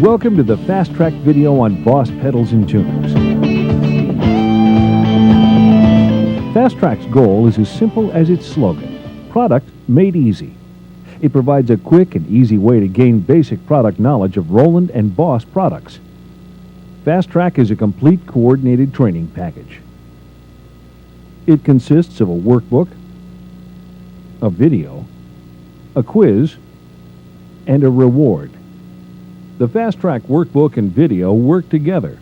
Welcome to the Fast Track video on Boss Pedals and Tuners. Fast Track's goal is as simple as its slogan, product made easy. It provides a quick and easy way to gain basic product knowledge of Roland and Boss products. Fast Track is a complete coordinated training package. It consists of a workbook, a video, a quiz, and a reward. The Fast Track workbook and video work together.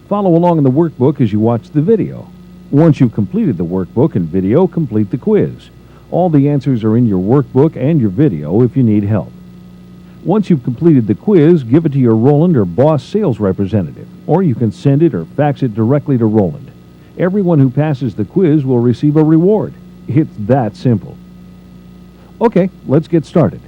Follow along in the workbook as you watch the video. Once you've completed the workbook and video, complete the quiz. All the answers are in your workbook and your video if you need help. Once you've completed the quiz, give it to your Roland or Boss sales representative, or you can send it or fax it directly to Roland. Everyone who passes the quiz will receive a reward. It's that simple. Okay, let's get started.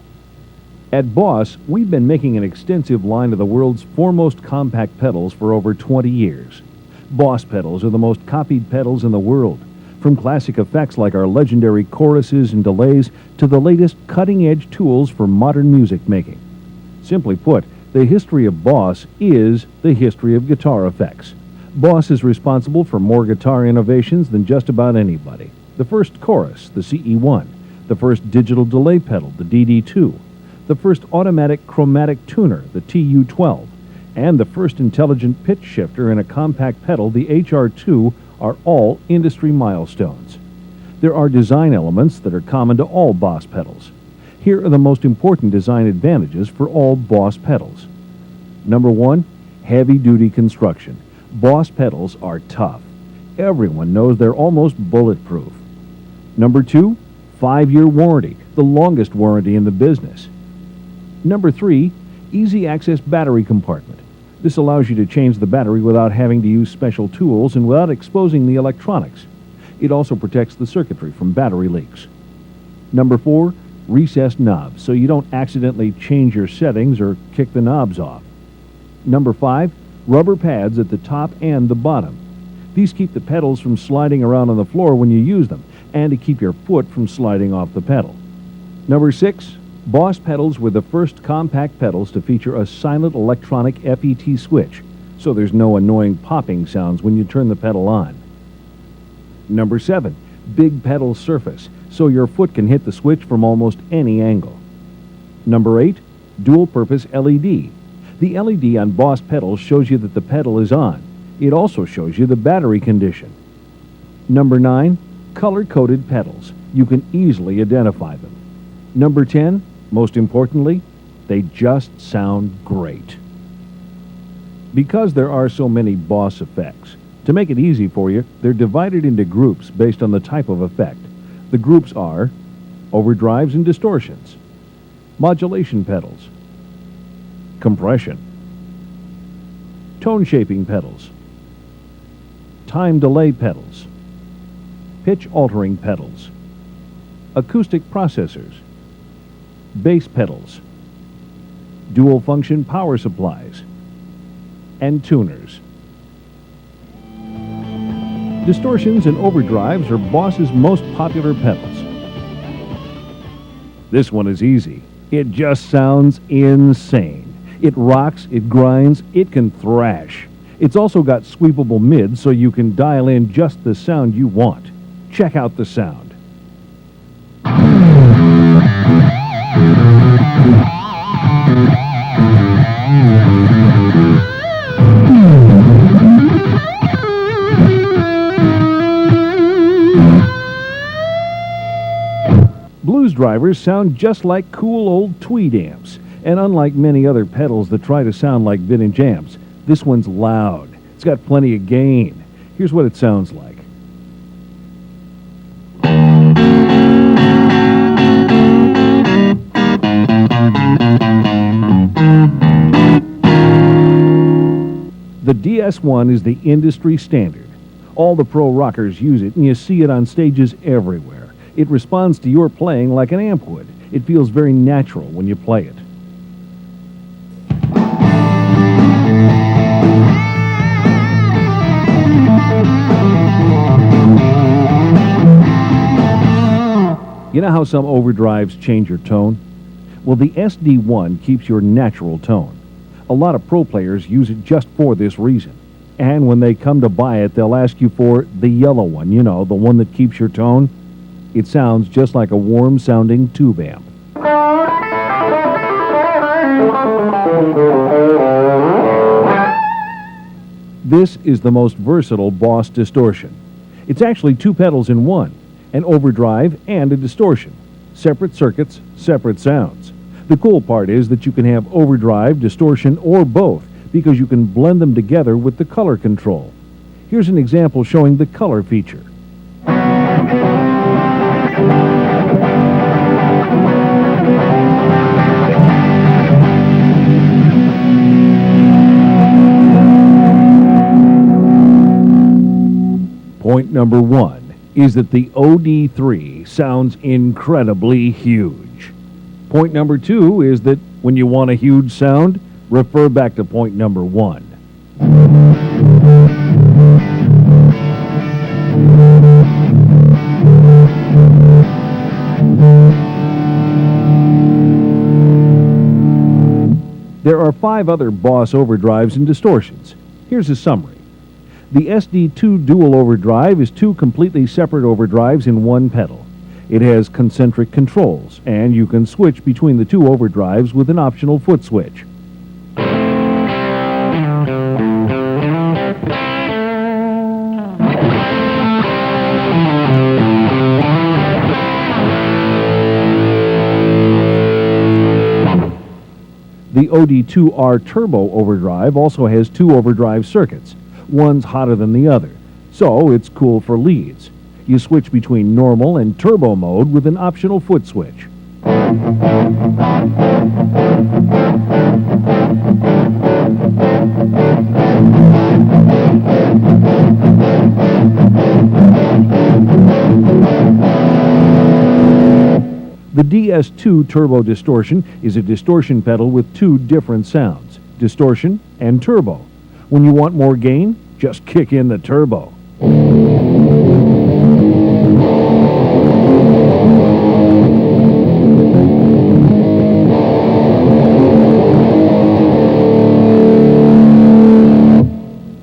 At Boss, we've been making an extensive line of the world's foremost compact pedals for over 20 years. Boss pedals are the most copied pedals in the world, from classic effects like our legendary choruses and delays to the latest cutting-edge tools for modern music making. Simply put, the history of Boss is the history of guitar effects. Boss is responsible for more guitar innovations than just about anybody. The first chorus, the CE1, the first digital delay pedal, the DD2, the first automatic chromatic tuner, the TU12, and the first intelligent pitch shifter in a compact pedal, the HR2, are all industry milestones. There are design elements that are common to all Boss pedals. Here are the most important design advantages for all Boss pedals. Number 1, heavy-duty construction. Boss pedals are tough. Everyone knows they're almost bulletproof. Number 2, 5-year warranty, the longest warranty in the business. Number 3, easy access battery compartment. This allows you to change the battery without having to use special tools and without exposing the electronics. It also protects the circuitry from battery leaks. Number 4, recessed knobs, so you don't accidentally change your settings or kick the knobs off. Number 5, rubber pads at the top and the bottom. These keep the pedals from sliding around on the floor when you use them, and to keep your foot from sliding off the pedal. Number 6, Boss pedals were the first compact pedals to feature a silent electronic FET switch, so there's no annoying popping sounds when you turn the pedal on. Number 7, big pedal surface, so your foot can hit the switch from almost any angle. Number 8, dual-purpose LED. The LED on Boss pedals shows you that the pedal is on. It also shows you the battery condition. Number 9, color-coded pedals. You can easily identify them. Number 10, most importantly, they just sound great. Because there are so many Boss effects, to make it easy for you, they're divided into groups based on the type of effect. The groups are overdrives and distortions, modulation pedals, compression, tone shaping pedals, time delay pedals, pitch altering pedals, acoustic processors, bass pedals, dual function power supplies, and tuners. Distortions and overdrives are Boss's most popular pedals. This one is easy. It just sounds insane. It rocks, it grinds, it can thrash. It's also got sweepable mids so you can dial in just the sound you want. Check out the sound. Blues drivers sound just like cool old tweed amps, and unlike many other pedals that try to sound like vintage amps, this one's loud. It's got plenty of gain. Here's what it sounds like. The DS1 is the industry standard. All the pro rockers use it, and you see it on stages everywhere. It responds to your playing like an amp would. It feels very natural when you play it. You know how some overdrives change your tone? Well, the SD1 keeps your natural tone. A lot of pro players use it just for this reason. And when they come to buy it, they'll ask you for the yellow one, you know, the one that keeps your tone. It sounds just like a warm-sounding tube amp. This is the most versatile Boss distortion. It's actually two pedals in one, an overdrive and a distortion. Separate circuits, separate sounds. The cool part is that you can have overdrive, distortion, or both, because you can blend them together with the color control. Here's an example showing the color feature. Point number one is that the OD3 sounds incredibly huge. Point number two is that when you want a huge sound, refer back to point number one. There are 5 other Boss overdrives and distortions. Here's a summary. The SD2 dual overdrive is 2 completely separate overdrives in one pedal. It has concentric controls, and you can switch between the 2 overdrives with an optional foot switch. The OD2R Turbo overdrive also has 2 overdrive circuits. One's hotter than the other, so it's cool for leads. You switch between normal and turbo mode with an optional foot switch. The DS2 Turbo Distortion is a distortion pedal with 2 different sounds, distortion and turbo. When you want more gain, just kick in the turbo.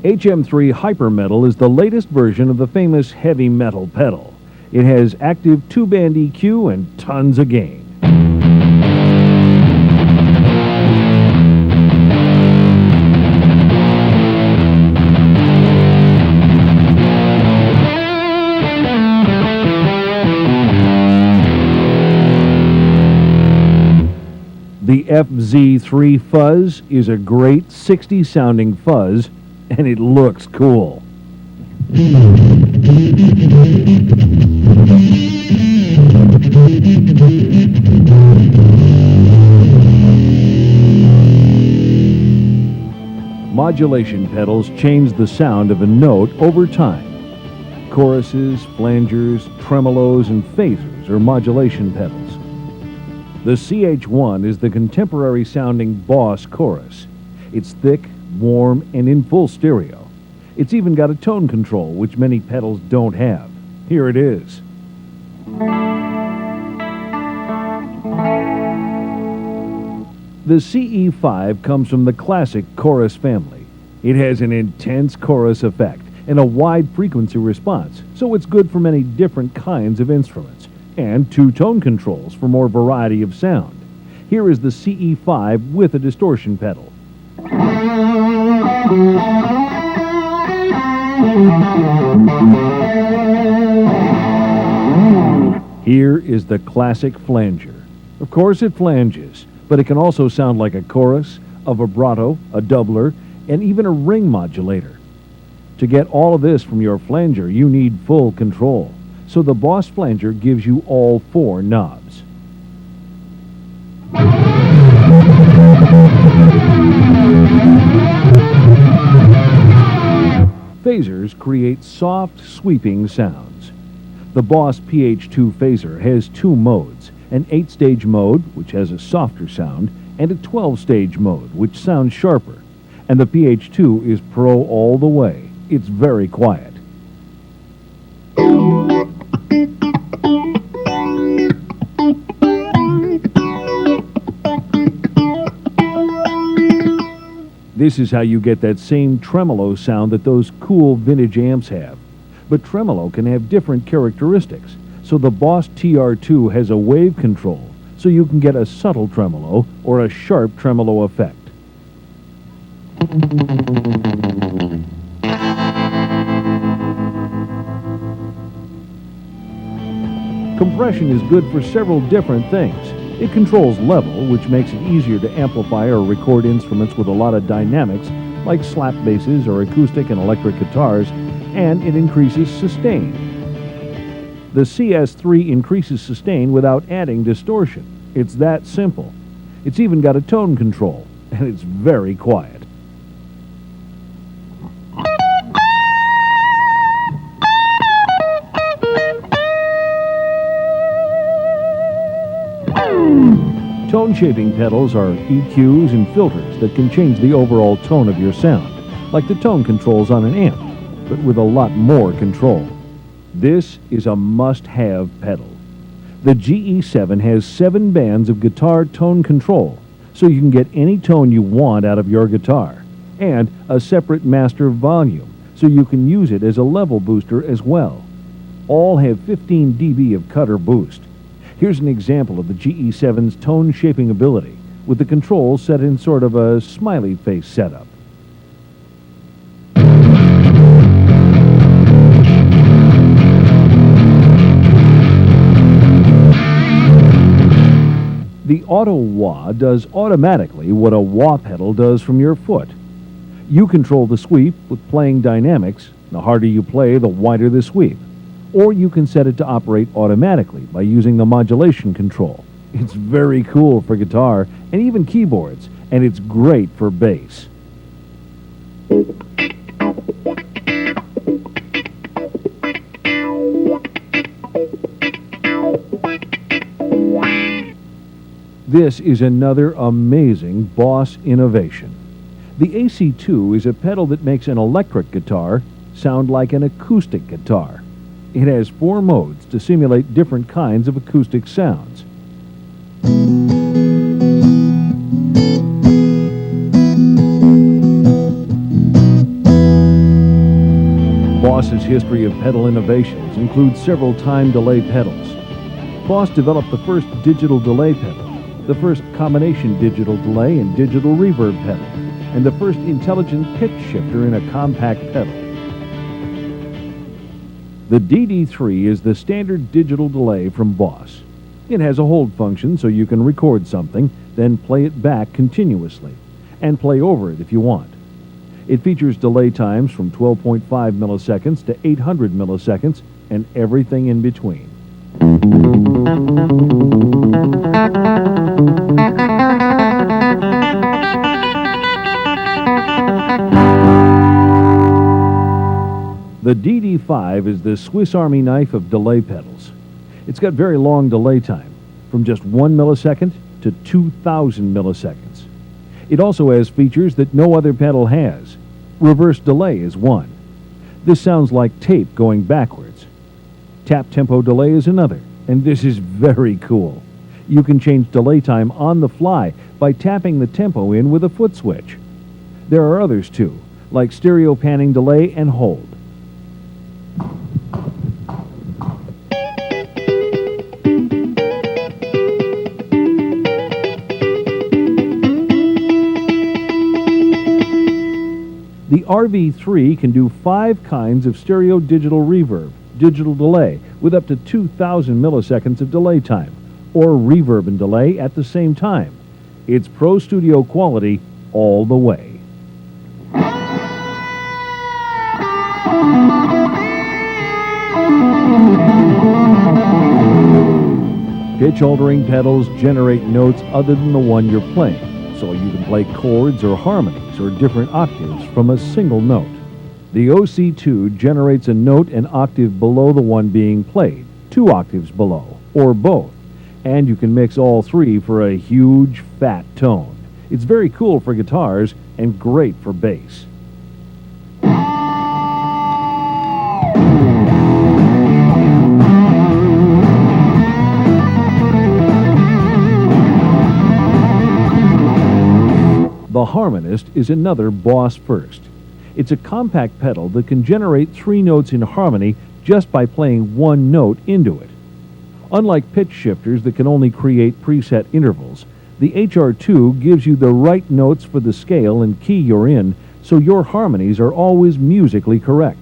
HM3 Hypermetal is the latest version of the famous heavy metal pedal. It has active 2-band EQ and tons of gain. The FZ3 Fuzz is a great 60s sounding fuzz, and it looks cool. Modulation pedals change the sound of a note over time. Choruses, flangers, tremolos, and phasers are modulation pedals. The CH1 is the contemporary sounding Boss chorus. It's thick, warm, and in full stereo. It's even got a tone control, which many pedals don't have. Here it is. The CE5 comes from the classic chorus family. It has an intense chorus effect and a wide frequency response, so it's good for many different kinds of instruments, and 2 tone controls for more variety of sound. Here is the CE5 with a distortion pedal. Here is the classic flanger. Of course it flanges, but it can also sound like a chorus, a vibrato, a doubler, and even a ring modulator. To get all of this from your flanger, you need full control. So the Boss flanger gives you all 4 knobs. Phasers create soft, sweeping sounds. The Boss PH2 phaser has 2 modes, an 8-stage mode, which has a softer sound, and a 12-stage mode, which sounds sharper. And the PH2 is pro all the way. It's very quiet. This is how you get that same tremolo sound that those cool vintage amps have. But tremolo can have different characteristics, so the Boss TR2 has a wave control, so you can get a subtle tremolo or a sharp tremolo effect. Compression is good for several different things. It controls level, which makes it easier to amplify or record instruments with a lot of dynamics, like slap basses or acoustic and electric guitars, and it increases sustain. The CS3 increases sustain without adding distortion. It's that simple. It's even got a tone control, and it's very quiet. Tone shaping pedals are EQs and filters that can change the overall tone of your sound, like the tone controls on an amp, but with a lot more control. This is a must-have pedal. The GE7 has 7 bands of guitar tone control, so you can get any tone you want out of your guitar, and a separate master volume, so you can use it as a level booster as well. All have 15 dB of cut or boost. Here's an example of the GE7's tone shaping ability, with the controls set in sort of a smiley face setup. The Auto Wah does automatically what a wah pedal does from your foot. You control the sweep with playing dynamics. The harder you play, the wider the sweep. Or you can set it to operate automatically by using the modulation control. It's very cool for guitar and even keyboards, and it's great for bass. This is another amazing Boss innovation. The AC2 is a pedal that makes an electric guitar sound like an acoustic guitar. It has 4 modes to simulate different kinds of acoustic sounds. Boss's history of pedal innovations includes several time delay pedals. Boss developed the first digital delay pedal, the first combination digital delay and digital reverb pedal, and the first intelligent pitch shifter in a compact pedal. The DD3 is the standard digital delay from Boss. It has a hold function so you can record something, then play it back continuously, and play over it if you want. It features delay times from 12.5 milliseconds to 800 milliseconds and everything in between. The DD5 is the Swiss Army knife of delay pedals. It's got very long delay time, from just 1 millisecond to 2,000 milliseconds. It also has features that no other pedal has. Reverse delay is one. This sounds like tape going backwards. Tap tempo delay is another, and this is very cool. You can change delay time on the fly by tapping the tempo in with a foot switch. There are others too, like stereo panning delay and hold. The RV3 can do 5 kinds of stereo digital reverb, digital delay, with up to 2,000 milliseconds of delay time, or reverb and delay at the same time. It's Pro Studio quality all the way. Pitch-altering pedals generate notes other than the one you're playing, so you can play chords or harmonies or different octaves from a single note. The OC2 generates a note an octave below the one being played, 2 octaves below, or both, and you can mix all 3 for a huge, fat tone. It's very cool for guitars and great for bass. The The Harmonist is another Boss first. It's a compact pedal that can generate 3 notes in harmony just by playing one note into it. Unlike pitch shifters that can only create preset intervals, the HR2 gives you the right notes for the scale and key you're in, so your harmonies are always musically correct.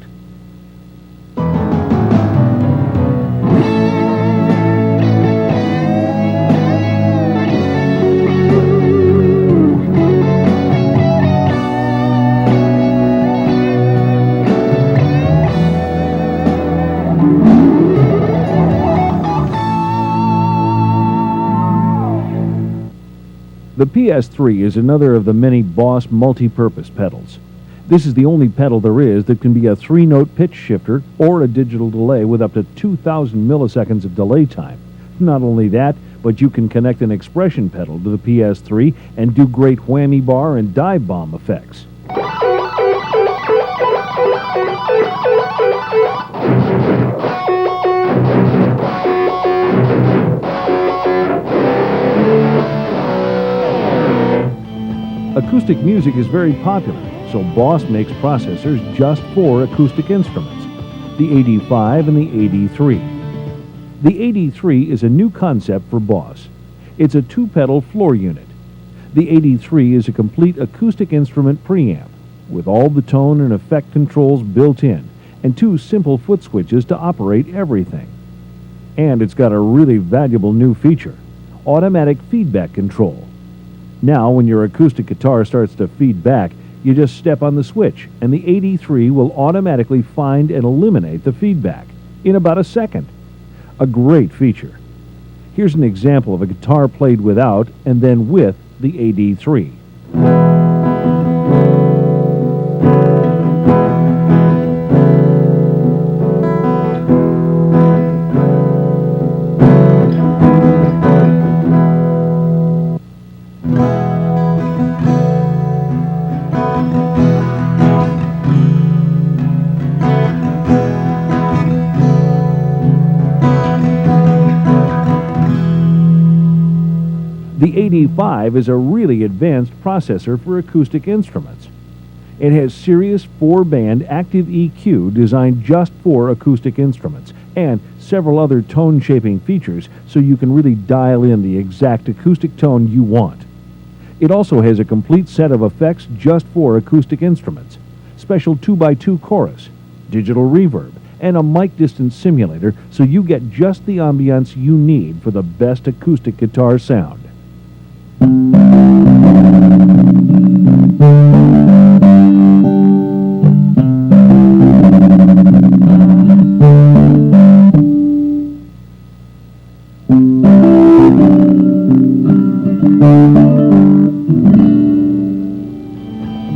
The PS3 is another of the many Boss multi-purpose pedals. This is the only pedal there is that can be a 3-note pitch shifter or a digital delay with up to 2,000 milliseconds of delay time. Not only that, but you can connect an expression pedal to the PS3 and do great whammy bar and dive bomb effects. Acoustic music is very popular, so Boss makes processors just for acoustic instruments, the AD5 and the AD3. The AD3 is a new concept for Boss. It's a 2-pedal floor unit. The AD3 is a complete acoustic instrument preamp, with all the tone and effect controls built in, and 2 simple foot switches to operate everything. And it's got a really valuable new feature, automatic feedback control. Now, when your acoustic guitar starts to feed back, you just step on the switch, and the AD3 will automatically find and eliminate the feedback in about a second. A great feature. Here's an example of a guitar played without and then with the AD3. The AD5 is a really advanced processor for acoustic instruments. It has Sirius 4-band active EQ designed just for acoustic instruments, and several other tone-shaping features so you can really dial in the exact acoustic tone you want. It also has a complete set of effects just for acoustic instruments, special 2x2 chorus, digital reverb, and a mic distance simulator so you get just the ambiance you need for the best acoustic guitar sound.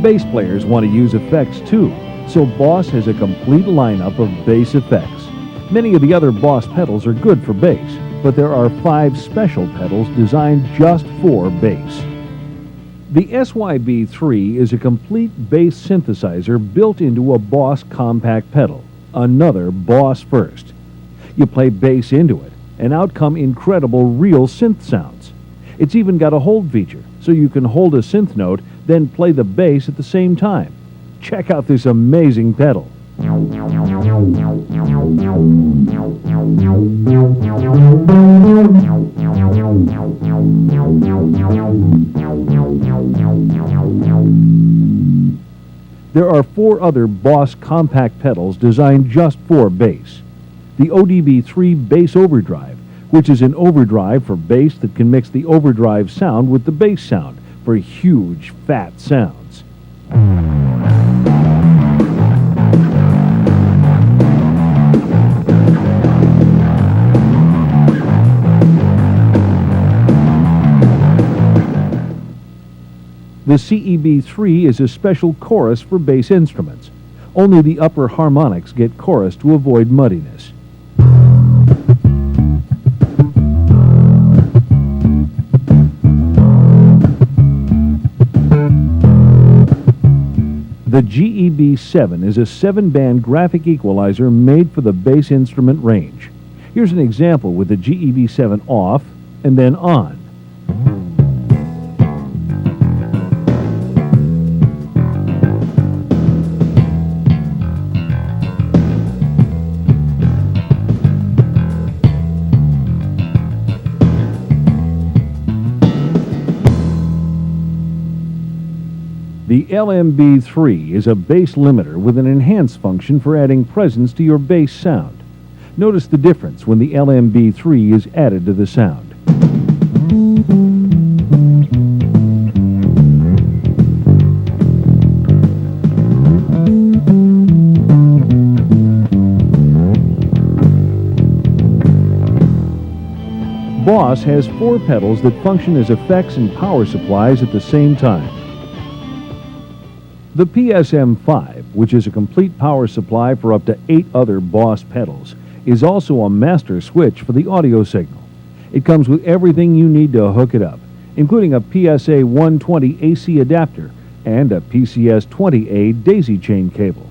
Bass players want to use effects too, so Boss has a complete lineup of bass effects. Many of the other Boss pedals are good for bass, but there are 5 special pedals designed just for bass. The SYB3 is a complete bass synthesizer built into a Boss compact pedal, another Boss first. You play bass into it, and out come incredible real synth sounds. It's even got a hold feature, so you can hold a synth note, then play the bass at the same time. Check out this amazing pedal. There are 4 other Boss compact pedals designed just for bass. The ODB3 Bass Overdrive, which is an overdrive for bass that can mix the overdrive sound with the bass sound for huge, fat sounds. The CEB3 is a special chorus for bass instruments. Only the upper harmonics get chorus to avoid muddiness. The GEB7 is a 7-band graphic equalizer made for the bass instrument range. Here's an example with the GEB7 off and then on. The LMB3 is a bass limiter with an enhanced function for adding presence to your bass sound. Notice the difference when the LMB3 is added to the sound. Boss has 4 pedals that function as effects and power supplies at the same time. The PSM5, which is a complete power supply for up to 8 other Boss pedals, is also a master switch for the audio signal. It comes with everything you need to hook it up, including a PSA 120 AC adapter and a PCS 20A daisy chain cable.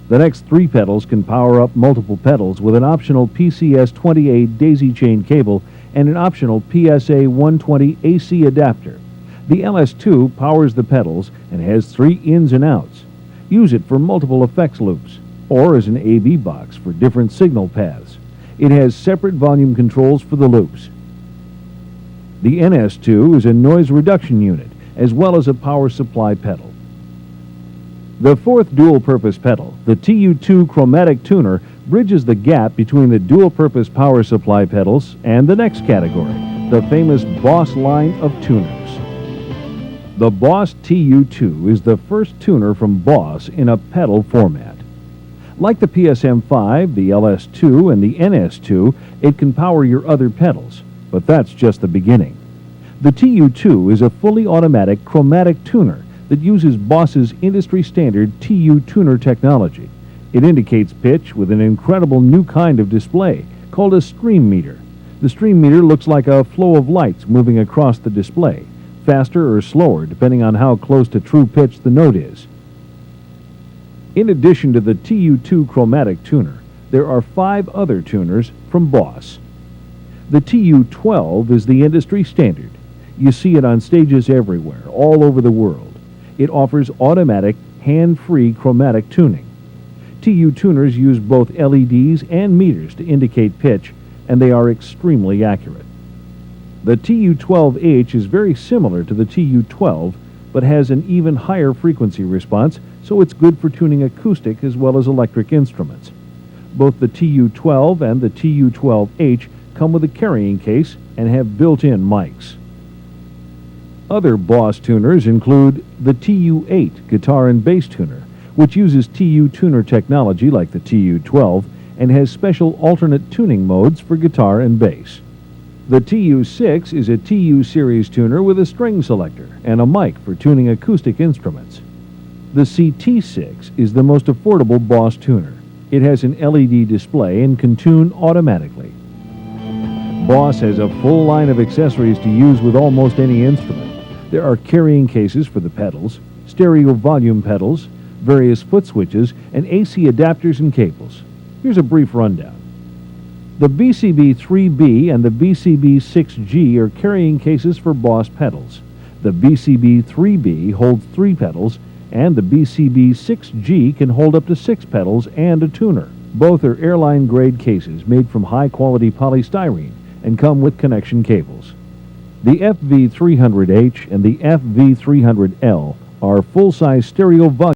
The next 3 pedals can power up multiple pedals with an optional PCS 20A daisy chain cable and an optional PSA 120 AC adapter. The LS2 powers the pedals and has 3 ins and outs. Use it for multiple effects loops, or as an AV box for different signal paths. It has separate volume controls for the loops. The NS2 is a noise reduction unit, as well as a power supply pedal. The 4th dual-purpose pedal, the TU2 Chromatic Tuner, bridges the gap between the dual-purpose power supply pedals and the next category, the famous Boss line of tuners. The Boss TU2 is the first tuner from Boss in a pedal format. Like the PSM5, the LS2, and the NS2, it can power your other pedals, but that's just the beginning. The TU2 is a fully automatic chromatic tuner that uses Boss's industry-standard TU tuner technology. It indicates pitch with an incredible new kind of display called a stream meter. The stream meter looks like a flow of lights moving across the display, faster or slower depending on how close to true pitch the note is. In addition to the TU2 Chromatic Tuner, there are 5 other tuners from Boss. The TU12 is the industry standard. You see it on stages everywhere, all over the world. It offers automatic, hand-free chromatic tuning. TU tuners use both LEDs and meters to indicate pitch, and they are extremely accurate. The TU12H is very similar to the TU12, but has an even higher frequency response, so it's good for tuning acoustic as well as electric instruments. Both the TU12 and the TU12H come with a carrying case and have built-in mics. Other Boss tuners include the TU8 guitar and bass tuner, which uses TU tuner technology like the TU12 and has special alternate tuning modes for guitar and bass. The TU6 is a TU series tuner with a string selector and a mic for tuning acoustic instruments. The CT6 is the most affordable Boss tuner. It has an LED display and can tune automatically. Boss has a full line of accessories to use with almost any instrument. There are carrying cases for the pedals, stereo volume pedals, various foot switches, and AC adapters and cables. Here's a brief rundown. The BCB3B and the BCB6G are carrying cases for Boss pedals. The BCB3B holds 3 pedals, and the BCB6G can hold up to 6 pedals and a tuner. Both are airline-grade cases made from high-quality polystyrene and come with connection cables. The FV300H and the FV300L are full-size stereo volume